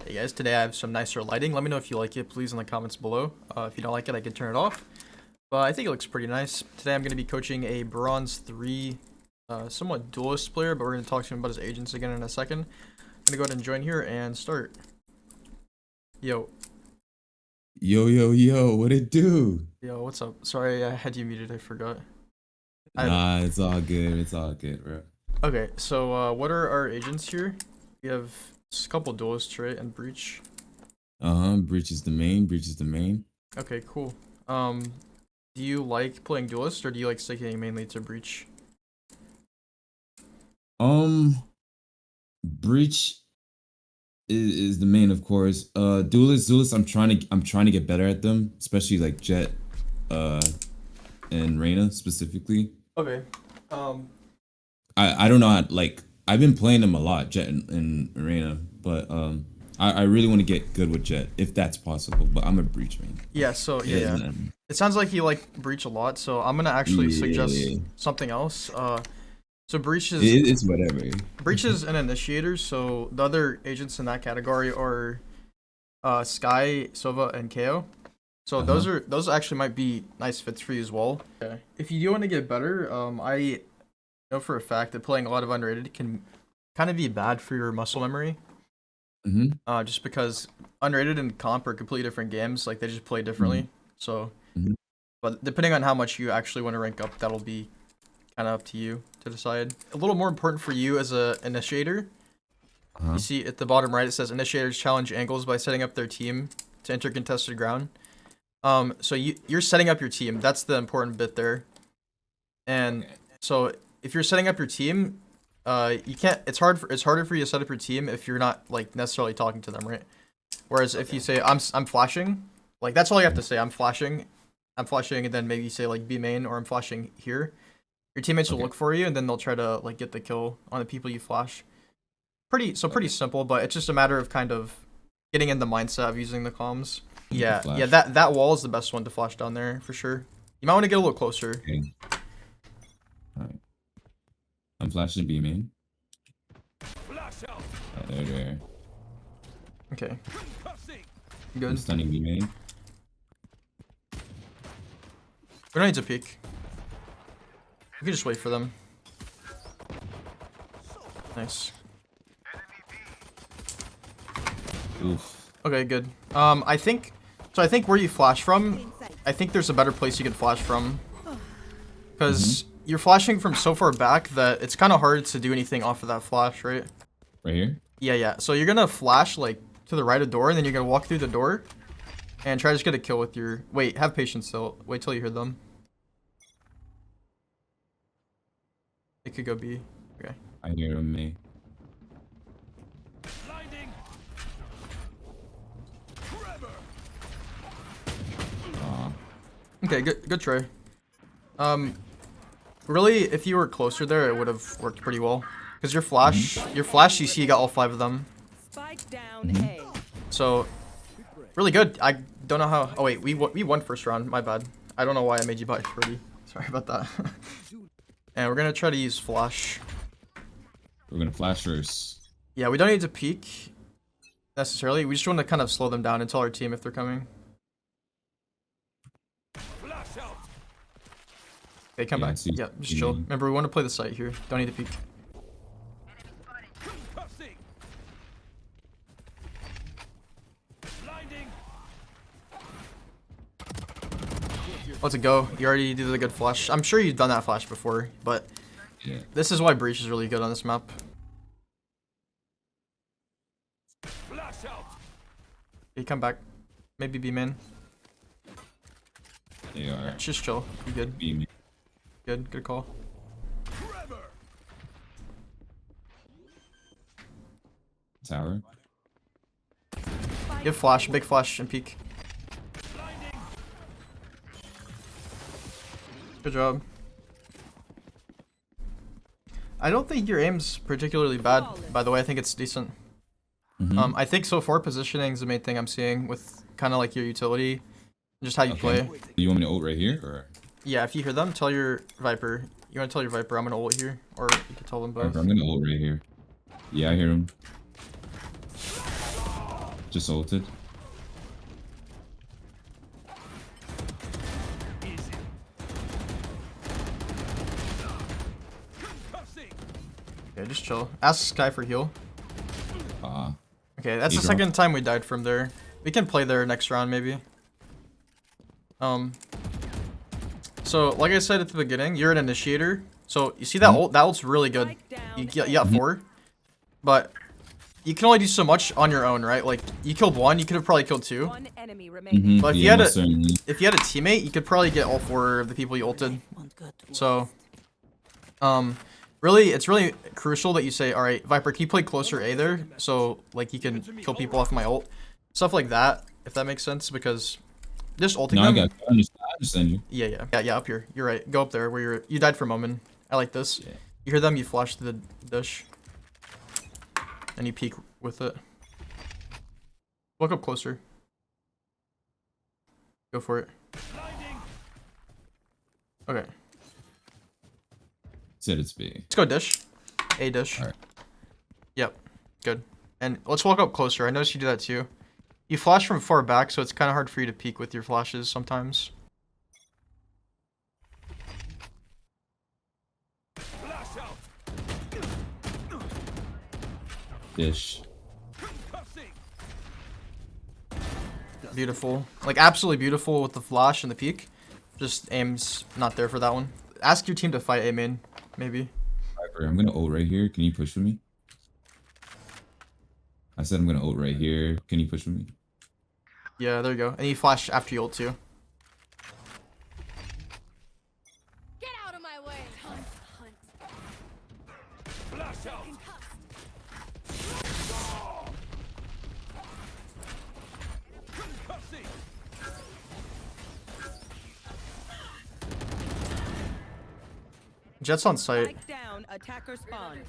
Hey guys, today I have some nicer lighting. Let me know if you like it, please, in the comments below. If you don't like it, I can turn it off. But I think it looks pretty nice. Today I'm going to be coaching a Bronze 3, somewhat duelist player, but we're going to talk to him about his agents again in a second. I'm going to go ahead and join here and start. Yo. Yo, what it do? Yo, what's up? Sorry, I had you muted, I forgot. Nah, it's all good, bro. Okay, so what are our agents here? We have a couple duelists, right, and breach. Breach is the main. Okay, cool. Do you like playing duelist, or do you like sticking mainly to breach? Breach is the main, of course. Duelist, I'm trying to get better at them, especially like Jett, and Reyna specifically. Okay. I don't know how, like, I've been playing them a lot, Jett and Reyna, but I really want to get good with Jett if that's possible. But I'm a breach main. Yeah. So yeah. It sounds like you like breach a lot, so I'm gonna actually suggest something else. So breach is it's whatever. Breach is an initiator, so the other agents in that category are Sky, Sova, and KO. So those actually might be nice fits for you as well. Okay. If you do want to get better, I know for a fact that playing a lot of underrated can kind of be bad for your muscle memory. Just because underrated and comp are completely different games, like they just play differently. So, but depending on how much you actually want to rank up, that'll be kind of up to you to decide. A little more important for you as a initiator. You see at the bottom right, it says initiators challenge angles by setting up their team to enter contested ground. So you're setting up your team. That's the important bit there. And so if you're setting up your team, you can't. It's harder for you to set up your team if you're not like necessarily talking to them, right? Whereas if you say I'm flashing, like that's all you have to say. I'm flashing, and then maybe you say like B main or I'm flashing here. Your teammates will look for you, and then they'll try to like get the kill on the people you flash. Pretty simple, but it's just a matter of kind of getting in the mindset of using the comms. Yeah, that wall is the best one to flash down there for sure. You might want to get a little closer. Okay. Alright. I'm flashing B main. There. Okay. Good. I'm stunning B main. We don't need to peek. We can just wait for them. Nice. Oof. Okay, good. I think where you flash from, I think there's a better place you can flash from. Because you're flashing from so far back that it's kind of hard to do anything off of that flash, right? Right here? Yeah. So you're going to flash like to the right of the door, and then you're going to walk through the door and try to just get a kill with your... Wait, have patience still. Wait till you hear them. It could go B. Okay. I hear him, me. Okay, good try. Really, if you were closer there, it would have worked pretty well. Because your flash, you see, you got all 5 of them. Spike down A. So, really good. I don't know how. Oh wait, we won first round. My bad. I don't know why I made you buy 30. Sorry about that. And we're gonna try to use flash. We're gonna flash first. Yeah, we don't need to peek necessarily. We just want to kind of slow them down and tell our team if they're coming. Okay, come back. Yeah, just chill. Remember, we want to play the site here. Don't need to peek. Let's go. You already did a good flash. I'm sure you've done that flash before, but this is why breach is really good on this map. Okay, come back. Maybe B main. They are. Just chill. You good? B main. Good call. Tower. Give flash, big flash, and peek. Good job. I don't think your aim's particularly bad, by the way. I think it's decent. I think so far positioning is the main thing I'm seeing with kind of like your utility, just how you play. You want me to ult right here, or? Yeah, if you hear them, tell your Viper. You want to tell your Viper I'm gonna ult here, or you can tell them both. I'm gonna ult right here. Yeah, I hear him. Just ulted. Okay, just chill. Ask Sky for heal. Okay, that's the He dropped. second time we died from there. We can play there next round, maybe. So, like I said at the beginning, you're an initiator. So, you see that ult? That ult's really good. You got 4. But, you can only do so much on your own, right? Like, you killed 1, you could have probably killed 2. One enemy remaining. But if Yeah, you most had certainly. if you had a teammate, you could probably get all 4 of the people you ulted. So, really, it's really crucial that you say, all right, Viper, can you play closer A there? So, like, you can kill people off my ult. Stuff like that, if that makes sense, because just ulting No, them. I understand you. Yeah, up here. You're right. Go up there where you died for a moment. I like this. Yeah. You hear them, you flash the dish. And you peek with it. Walk up closer. Go for it. Okay. Said it's B. Let's go dish. A dish. Alright. Yep. Good. And let's walk up closer. I noticed you do that too. You flash from far back, so it's kind of hard for you to peek with your flashes sometimes. Dish. Beautiful. Like, absolutely beautiful with the flash and the peek. Just aim's not there for that one. Ask your team to fight A main, maybe. Viper, I'm gonna ult right here. Can you push with me? I said I'm gonna ult right here. Can you push with me? Yeah, there you go. And you flash after you ult too. Get out of my way. Jett's on site. Spike down. Attacker spawn.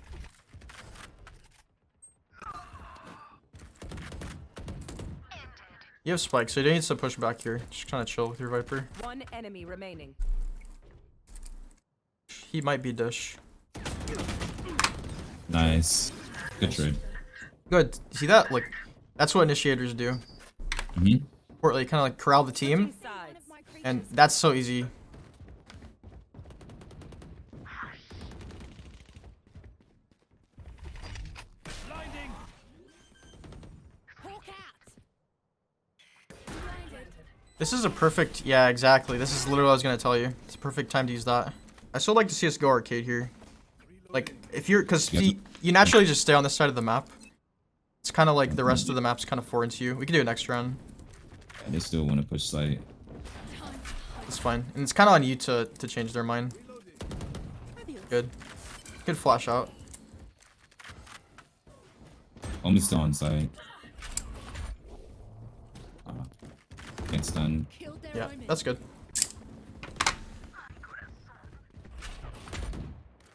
You have spike, so you don't need to push back here. Just kind of chill with your Viper. One enemy remaining. He might be dish. Nice. Good trade. Good. See that? Like, that's what initiators do. Or like kind of like corral the team, Sides. and that's so easy. This is a perfect, yeah, exactly. This is literally what I was gonna tell you. It's a perfect time to use that. I still like to see us go arcade here. Like, if you're, cause you naturally just stay on this side of the map. It's kind of like the rest of the map's kind of foreign to you. We can do it next round. And they still want to push site. It's fine. And it's kind of on you to change their mind. Good. Good flash out. Almost still on site. Can't stun. Yeah, that's good.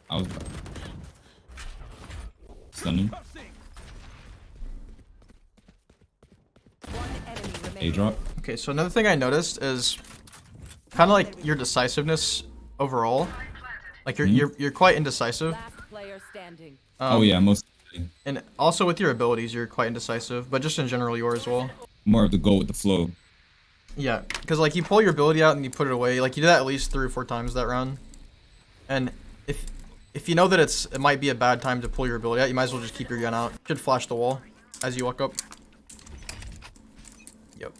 I was stunning. One enemy A remaining. drop. Okay, so another thing I noticed is kind of like your decisiveness overall. Like you're quite indecisive. Last player standing. Oh yeah, most And also with your abilities, you're quite indecisive. But just in general, you are as well. more of the go with the flow. Yeah, because like you pull your ability out and you put it away. Like you did that at least 3 or 4 times that round. And if you know that it might be a bad time to pull your ability out, you might as well just keep your gun out. Should flash the wall as you walk up. Yep.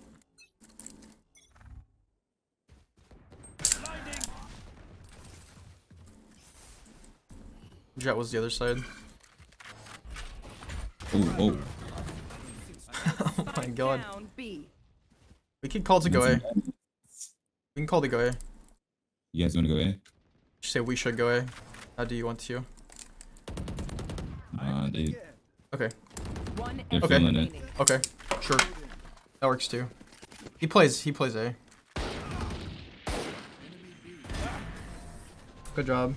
Jett was the other side. Oh. Oh my god. Down B. We can call to go A. We can call to go A. You guys want to go A? Just say we should go A. How do you want to? They Okay. One They're enemy feeling it. remaining. Okay. Sure. That works too. He plays A. Good job.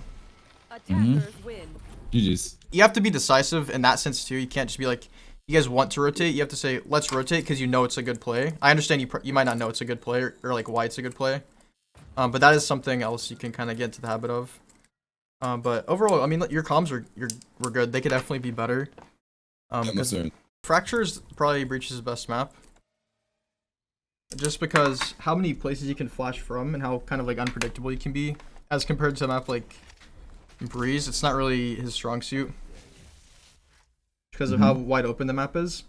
Attackers win. GG's. You have to be decisive in that sense too. You can't just be like, you guys want to rotate. You have to say, let's rotate because you know it's a good play. I understand you might not know it's a good play or like why it's a good play. But that is something else you can kind of get into the habit of. But overall, I mean, your comms were good. They could definitely be better. Yeah, most certainly. Fracture's probably Breach's best map. Just because how many places you can flash from and how kind of like unpredictable you can be as compared to a map like Breeze. It's not really his strong suit because of how wide open the map is.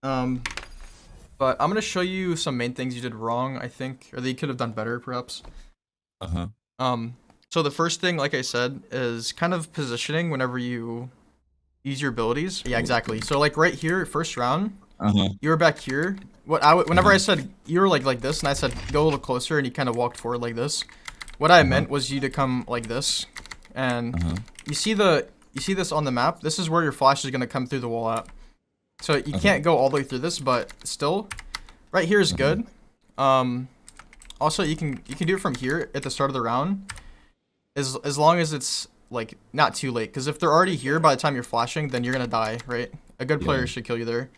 But I'm gonna show you some main things you did wrong, I think, or that you could have done better, perhaps. So the first thing, like I said, is kind of positioning whenever you use your abilities. Yeah, exactly. So like right here, first round, you were back here. Whenever I said you were like this, and I said go a little closer, and you kind of walked forward like this. What I meant was you to come like this, and you see this on the map. This is where your flash is gonna come through the wall at. So you can't go all the way through this, but still, right here is good. Also, you can do it from here at the start of the round, as long as it's like not too late. Because if they're already here by the time you're flashing, then you're gonna die, right? A good player should kill you there.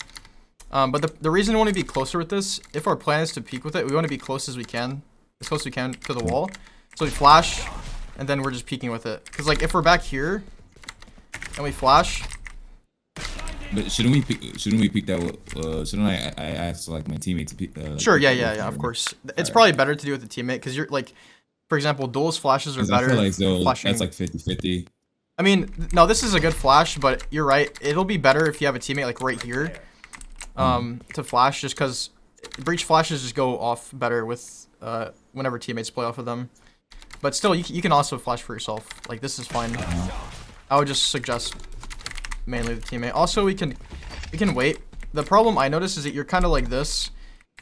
But the reason we want to be closer with this, if our plan is to peek with it, we want to be close as we can to the wall. So we flash, and then we're just peeking with it. Because like if we're back here, and we flash. But shouldn't we peek that? Shouldn't I ask like my teammate to peek? Sure, yeah, of course. It's probably better to do with the teammate because you're like, for example, duelist flashes are better. I feel like flashing. that's like 50-50. I mean, no, this is a good flash, but you're right. It'll be better if you have a teammate like right here, to flash, just because breach flashes just go off better with whenever teammates play off of them. But still, you can also flash for yourself. Like this is fine. I would just suggest mainly the teammate. Also, we can wait. The problem I notice is that you're kind of like this.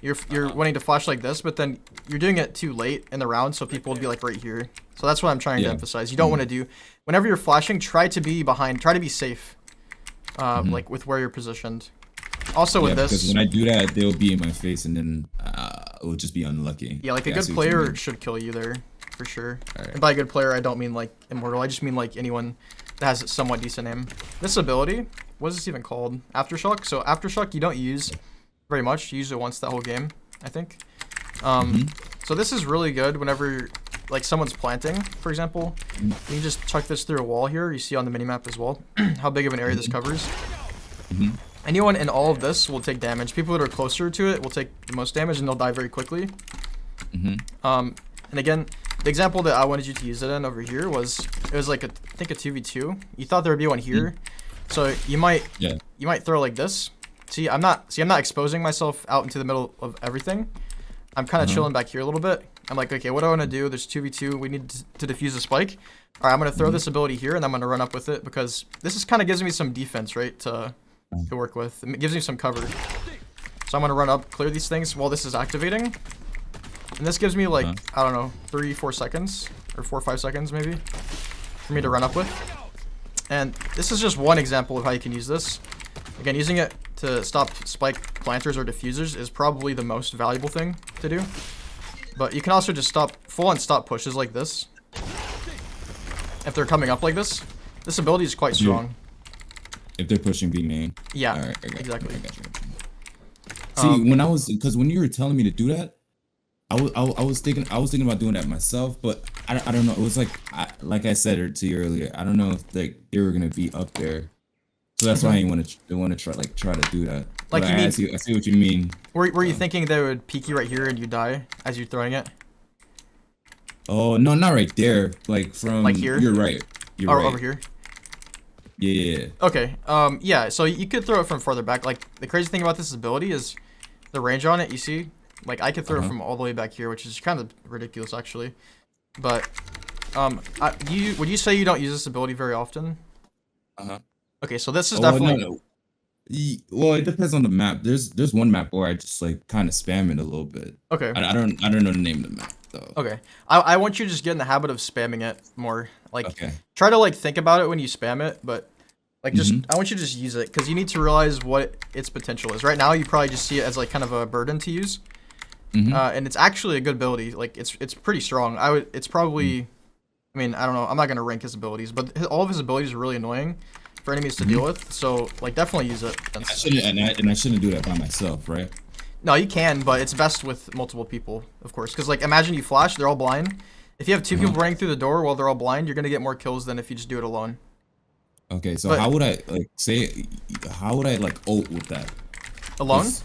You're wanting to flash like this, but then you're doing it too late in the round, so people will be like right here. So that's what I'm trying to emphasize. You don't want to do whenever you're flashing. Try to be behind. Try to be safe, like with where you're positioned. Also with this, because when I do that, they'll be in my face, and then it will just be unlucky. Yeah, like a good player should kill you there for sure. Right. And by a good player, I don't mean like immortal. I just mean like anyone that has a somewhat decent aim. This ability, what is this even called? Aftershock. So Aftershock you don't use very much. You use it once that whole game, I think. So this is really good whenever like someone's planting, for example. You just chuck this through a wall here. You see on the minimap as well how big of an area this covers. Anyone in all of this will take damage. People that are closer to it will take the most damage, and they'll die very quickly. And again, the example that I wanted you to use it in over here was like I think a 2v2. You thought there would be one here, so you might throw like this. See, I'm not exposing myself out into the middle of everything. I'm kind of chilling back here a little bit. I'm like, okay, what do I want to do? There's 2v2. We need to defuse a spike. All right, I'm gonna throw this ability here, and I'm gonna run up with it because this is kind of gives me some defense, right, to work with. It gives me some cover. So I'm gonna run up, clear these things while this is activating. And this gives me like, I don't know, 3-4 seconds, or 4 or 5 seconds maybe, for me to run up with. And this is just one example of how you can use this. Again, using it to stop spike planters or diffusers is probably the most valuable thing to do. But you can also just full-on stop pushes like this. If they're coming up like this, this ability is quite strong. If they're pushing B main. Yeah, right, exactly. I got you. See, because when you were telling me to do that, I was thinking about doing that myself, but I don't know. It was like I said to you earlier. I don't know if like they were gonna be up there, so that's why I want to try to do that. Like but you mean, I see what you mean. Were you thinking they would peek you right here and you die as you're throwing it? Oh no, not right there. Like from like here. You're right. You're right. Over here. Yeah. Okay. Yeah. So you could throw it from further back. Like the crazy thing about this ability is the range on it. You see. Like I could throw it from all the way back here, which is kind of ridiculous actually. But would you say you don't use this ability very often? Okay, so this is definitely. No. Well, it depends on the map. There's one map where I just like kind of spam it a little bit. Okay. I don't know the name of the map though. Okay. I want you to just get in the habit of spamming it more. Like try to like think about it when you spam it, but like just I want you to just use it because you need to realize what its potential is. Right now, you probably just see it as like kind of a burden to use. And it's actually a good ability. Like it's pretty strong. It's probably, I mean, I don't know. I'm not gonna rank his abilities, but all of his abilities are really annoying for enemies to deal with. So like definitely use it. I shouldn't do that by myself, right? No, you can, but it's best with multiple people, of course. Because like imagine you flash, they're all blind. If you have two people running through the door while they're all blind, you're gonna get more kills than if you just do it alone. Okay, so But- how would I like say? How would I like ult with that? Alone? 'Cause,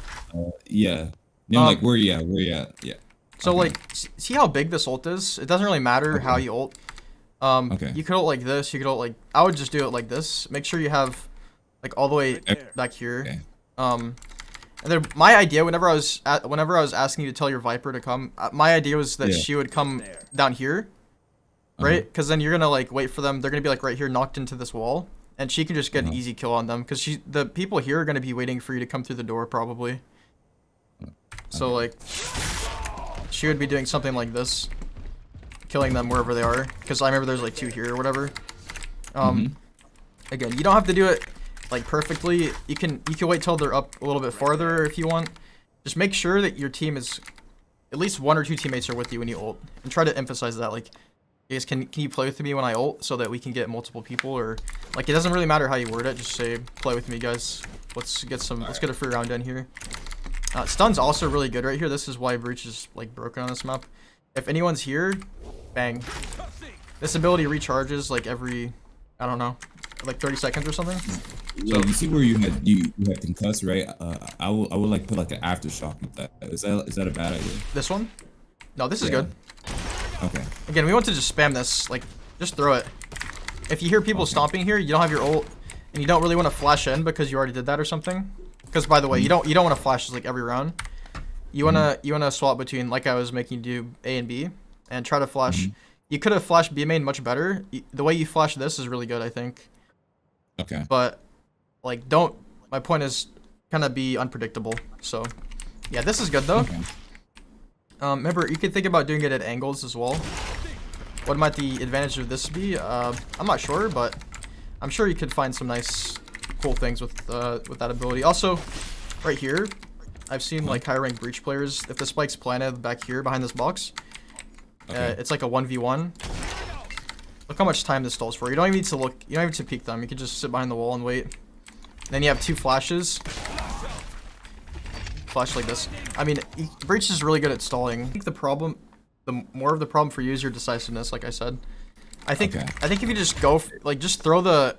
yeah. No, Um, like where you at? Where you at? Yeah. So Okay. like, see how big this ult is? It doesn't really matter how Okay. you ult. Okay. You could ult like this. You could ult like. I would just do it like this. Make sure you have, like, all the way back here. Okay. And then my idea, whenever I was asking you to tell your Viper to come, my idea was that Yeah. she would come down here, right? Because then you're gonna like wait for them. They're gonna be like right here, knocked into this wall, and she can just get an easy kill on them. Because the people here are gonna be waiting for you to come through the door probably. So like, she would be doing something like this, killing them wherever they are. Because I remember there's like 2 here or whatever. Again, you don't have to do it like perfectly. You can wait till they're up a little bit farther if you want. Just make sure that your team is, at least 1 or 2 teammates are with you when you ult, and try to emphasize that. Like, guys, can you play with me when I ult so that we can get multiple people? Or like, it doesn't really matter how you word it. Just say, play with me, guys. Let's get a free round in here. Stun's also really good right here. This is why Breach is like broken on this map. If anyone's here, bang. This ability recharges like every, I don't know, like 30 seconds or something. So you see where you had concuss, right? I would like put like an aftershock with that. Is that a bad idea? This one? No, this is Yeah. good. Okay. Again, we want to just spam this. Like, just throw it. If you hear people stomping here, you don't have your ult, and you don't really want to flash in because you already did that or something. Because by the way, you don't want to flash like every round. You wanna swap between, like I was making you do A and B, and try to flash. You could have flashed B main much better. The way you flash this is really good, I think. Okay. But like, don't. My point is, kind of be unpredictable. So, yeah, this is good though. Okay. Remember, you could think about doing it at angles as well. What might the advantage of this be? I'm not sure, but I'm sure you could find some nice, cool things with that ability. Also, right here, I've seen like high rank Breach players. If the spike's planted back here behind this box, it's like a 1v1. Look how much time this stalls for. You don't even need to look. You don't even need to peek them. You can just sit behind the wall and wait. Then you have 2 flashes. Flash like this. I mean, Breach is really good at stalling. I think the problem, more of the problem for you is your decisiveness. Like I said, I think if you just go just throw the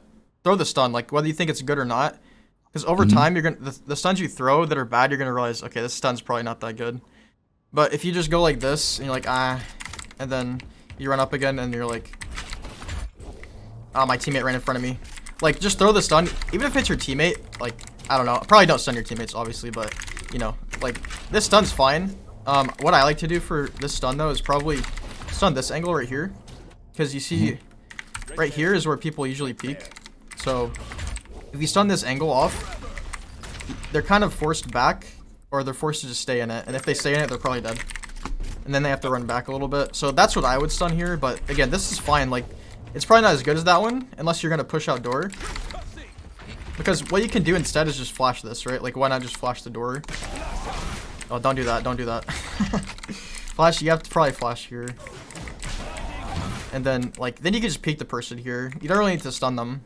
stun, like whether you think it's good or not, because over time you're gonna the stuns you throw that are bad, you're gonna realize, okay, this stun's probably not that good. But if you just go like this and you're like and then you run up again and you're like, my teammate ran in front of me. Like, just throw the stun, even if it's your teammate. Like, I don't know, probably don't stun your teammates obviously, but you know, like, this stun's fine. What I like to do for this stun though is probably stun this angle right here, because you see right here is where people usually peek. So if you stun this angle off, they're kind of forced back, or they're forced to just stay in it, and if they stay in it, they're probably dead, and then they have to run back a little bit. So that's what I would stun here. But again, this is fine. Like, it's probably not as good as that one unless you're gonna push out door. Because what you can do instead is just flash this, right? Like, why not just flash the door? Oh, don't do that. Don't do that. Flash, you have to probably flash here. And then, like, then you can just peek the person here. You don't really need to stun them.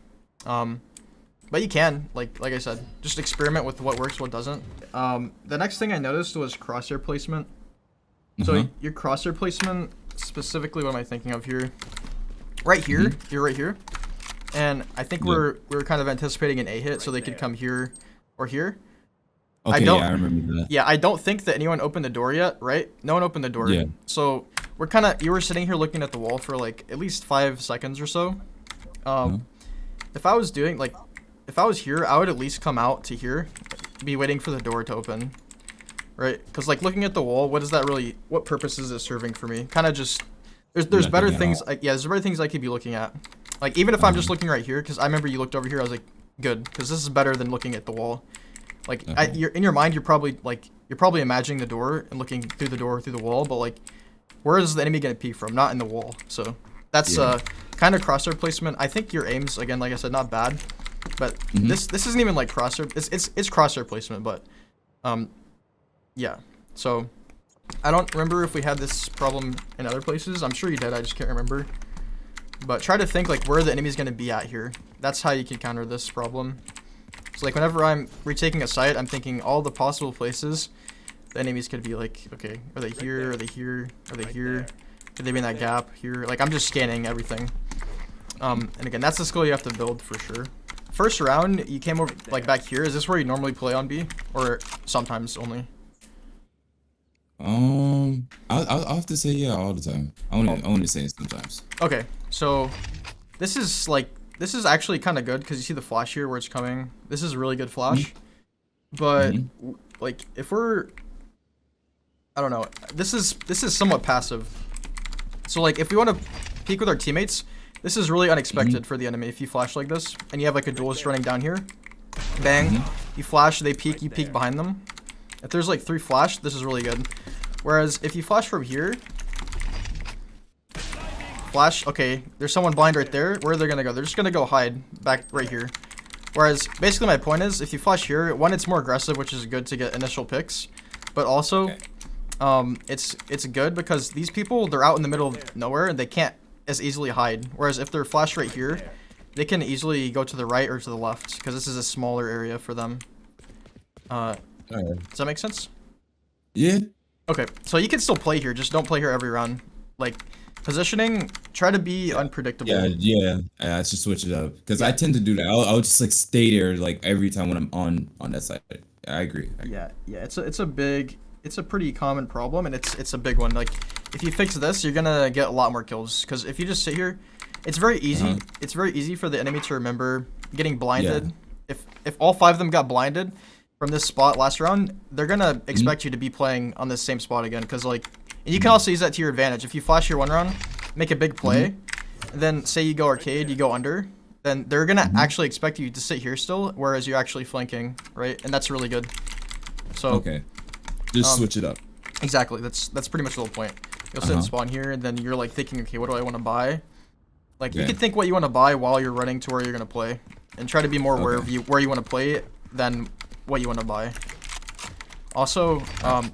But you can, like I said, just experiment with what works, what doesn't. The next thing I noticed was crosshair placement. So your crosshair placement, specifically, what am I thinking of here? Right here, you're right here. And I think we're kind of anticipating an A hit, so they could come here or here. Okay, yeah, I remember that. Yeah, I don't think that anyone opened the door yet, right? No one opened the door. Yeah. So you were sitting here looking at the wall for like at least 5 seconds or so. If I was here, I would at least come out to here, be waiting for the door to open, right? Because like looking at the wall, what purpose is it serving for me? Kind of just, there's better things. There's better things I could be looking at. Like, even if I'm just looking right here, because I remember you looked over here, I was like, good, because this is better than looking at the wall. Like, you're in your mind, you're probably imagining the door and looking through the door, through the wall, but like, where is the enemy gonna peek from? Not in the wall. So that's kind of crosshair placement. I think your aims, again, like I said, not bad, but this isn't even like crosshair. It's crosshair placement, but yeah. So I don't remember if we had this problem in other places. I'm sure you did. I just can't remember. But try to think like where the enemy's gonna be at here. That's how you can counter this problem. So like whenever I'm retaking a site, I'm thinking all the possible places the enemies could be. Like, okay, are they here? Are they here? Are they here? Could they be in that gap here? Like, I'm just scanning everything. And again, that's the skill you have to build for sure. first round you came over like back here. Is this where you normally play on B, or sometimes only? I'll have to say yeah all the time. I want to say it sometimes. Okay, so this is actually kind of good because you see the flash here where it's coming. This is a really good flash, but like if we're, I don't know, this is somewhat passive. So like if we want to peek with our teammates, this is really unexpected for the enemy. If you flash like this and you have like a duelist running down here, bang, you flash, they peek, you peek behind them. If there's like 3 flash, this is really good. Whereas if you flash from here, flash, okay, there's someone blind right there. Where are they gonna go? They're just gonna go hide back right here. Whereas basically my point is, if you flash here, one, it's more aggressive, which is good to get initial picks, but also it's good because these people, they're out in the middle of nowhere and they can't as easily hide. Whereas if they're flashed right here, they can easily go to the right or to the left because this is a smaller area for them. Does that make sense? Yeah. Okay, so you can still play here, just don't play here every round. Like, positioning, try to be unpredictable. Yeah, I should switch it up because I tend to do that. I'll just like stay there like every time when I'm on that side. I agree. Yeah, it's a pretty common problem, and it's a big one. Like, if you fix this, you're gonna get a lot more kills. Because if you just sit here, it's very easy. It's very easy for the enemy to remember getting blinded. If all 5 of them got blinded from this spot last round, they're gonna expect you to be playing on this same spot again. Because like, and you can also use that to your advantage. If you flash here one round, make a big play, and then say you go arcade, you go under, then they're gonna actually expect you to sit here still, whereas you're actually flanking, right? And that's really good. So okay, just switch it up. Exactly. That's pretty much the whole point. You'll sit and spawn here, and then you're like thinking, okay, what do I want to buy? Like you can think what you want to buy while you're running to where you're gonna play, and try to be more aware of where you want to play than what you want to buy. Also,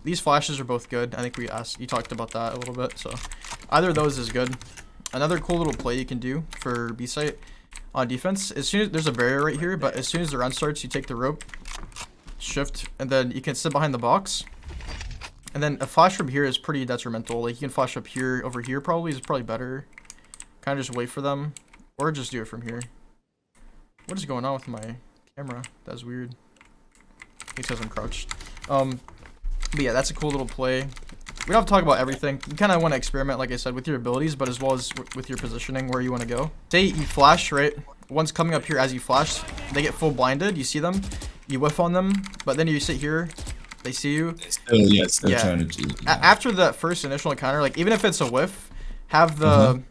these flashes are both good. I think you talked about that a little bit, so either of those is good. Another cool little play you can do for B site on defense, as soon as there's a barrier right here, but as soon as the round starts, you take the rope, shift, and then you can sit behind the box. And then a flash from here is pretty detrimental. Like you can flash up here, over here probably is probably better. Kind of just wait for them, or just do it from here. What is going on with my camera? That's weird. Because I'm crouched. But yeah, that's a cool little play. We don't have to talk about everything. You kind of want to experiment, like I said, with your abilities, but as well as with your positioning, where you want to go. Say you flash, right? One's coming up here as you flash. They get full blinded. You see them. You whiff on them, but then you sit here. They see you. Still trying to. After that first initial encounter, like even if it's a whiff, have the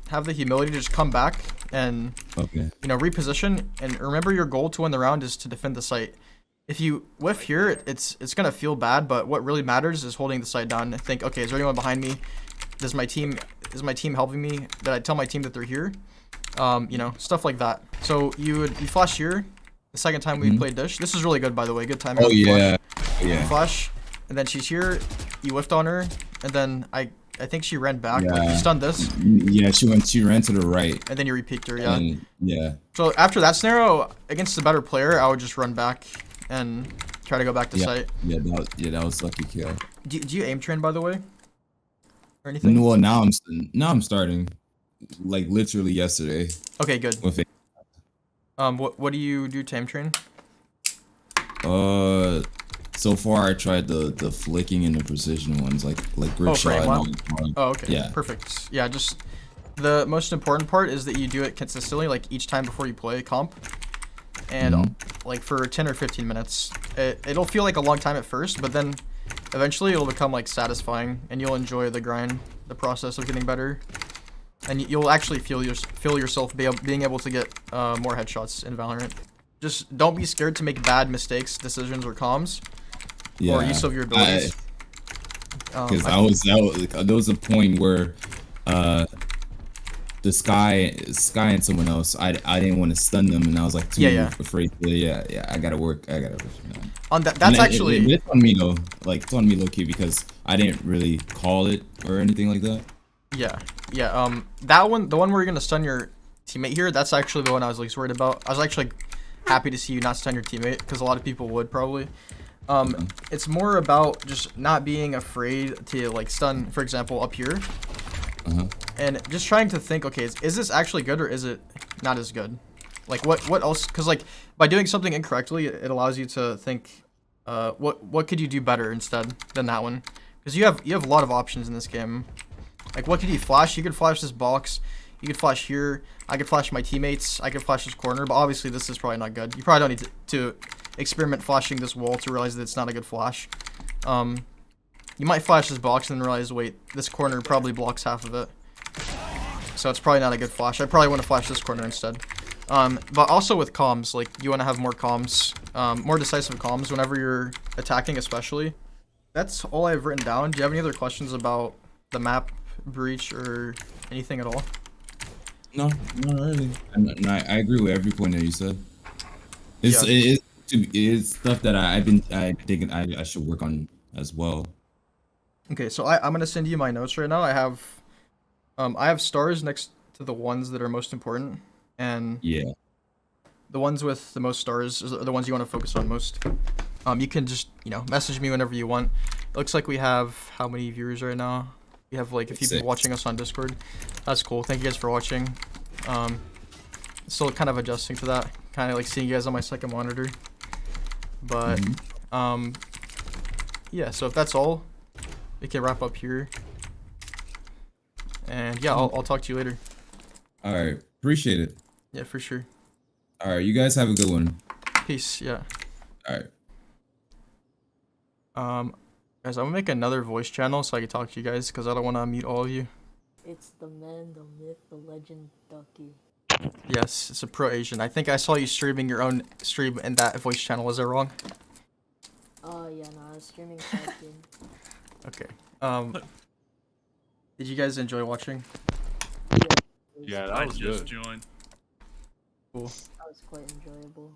humility to just come back and reposition. And remember, your goal to win the round is to defend the site. If you whiff here, it's gonna feel bad, but what really matters is holding the site down and think, okay, is there anyone behind me? Is my team helping me? Did I tell my team that they're here? Stuff like that. So you flash here. The second time we played Dish, this is really good, by the way. Good timing. Oh yeah, Flash, and then she's here. You whiffed on her, and then I think she ran back. Yeah. Like, you stunned this. Yeah, she ran to the right. And then you repeaked her. Yeah. Yeah. So after that scenario, against a better player, I would just run back and try to go back to site. Yeah, that was lucky kill. Do you aim train, by the way, or anything? Well, now I'm starting, like literally yesterday. Okay, good. With it. What do you do to aim train? So far I tried the flicking and the precision ones, like grip shot. Oh, okay. Yeah. Perfect. Yeah, just the most important part is that you do it consistently, like each time before you play comp. And like for 10 or 15 minutes. It'll feel like a long time at first, but then eventually it'll become like satisfying and you'll enjoy the grind, the process of getting better. And you'll actually feel yourself being able to get more headshots in Valorant. Just don't be scared to make bad mistakes, decisions, or comms. Or use of your abilities. Because there was a point where the Sky and someone else, I didn't want to stun them, and I was like too afraid to, I gotta work. On that's actually it's on me though, like it's on me low key because I didn't really call it or anything like that. That one, the one where you're gonna stun your teammate here, that's actually the one I was least worried about. I was actually happy to see you not stun your teammate because a lot of people would probably. It's more about just not being afraid to like stun, for example, up here. And just trying to think, okay, is this actually good or is it not as good? Like what else? Because like by doing something incorrectly, it allows you to think, what could you do better instead than that one? Because you have a lot of options in this game. Like what could you flash? You could flash this box. You could flash here. I could flash my teammates. I could flash this corner. But obviously this is probably not good. You probably don't need to experiment flashing this wall to realize that it's not a good flash. You might flash this box and then realize, wait, this corner probably blocks half of it. So it's probably not a good flash. I probably want to flash this corner instead. But also with comms, like you want to have more comms, more decisive comms whenever you're attacking, especially. That's all I've written down. Do you have any other questions about the map breach or anything at all? No, not really. I agree with every point that you said. Yeah. It is stuff that I've been thinking I should work on as well. Okay, so I'm gonna send you my notes right now. I have stars next to the ones that are most important, and Yeah. the ones with the most stars are the ones you want to focus on most. You can just message me whenever you want. It looks like we have how many viewers right now? We have like a few 6. people watching us on Discord. That's cool. Thank you guys for watching. Still kind of adjusting to that. Kind of like seeing you guys on my second monitor. But yeah. So if that's all, we can wrap up here. And yeah, I'll talk to you later. All right. Appreciate it. Yeah, for sure. All right. You guys have a good one. Peace. Yeah. All right. Guys, I'm gonna make another voice channel so I can talk to you guys because I don't want to mute all of you. It's the man, the myth, the legend, Ducky. Yes, it's a pro Asian. I think I saw you streaming your own stream in that voice channel. Was that wrong? Yeah, no, I was streaming Falcon. Okay. Did you guys enjoy watching? Yeah, that I was just good. joined. Cool. That was quite enjoyable.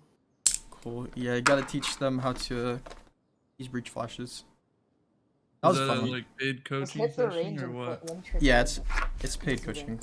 Cool. Yeah, you gotta teach them how to use breach flashes. That was Is that fun. a, like paid Just coaching hit the session range or and what? put one trick Yeah, in. it's paid coaching.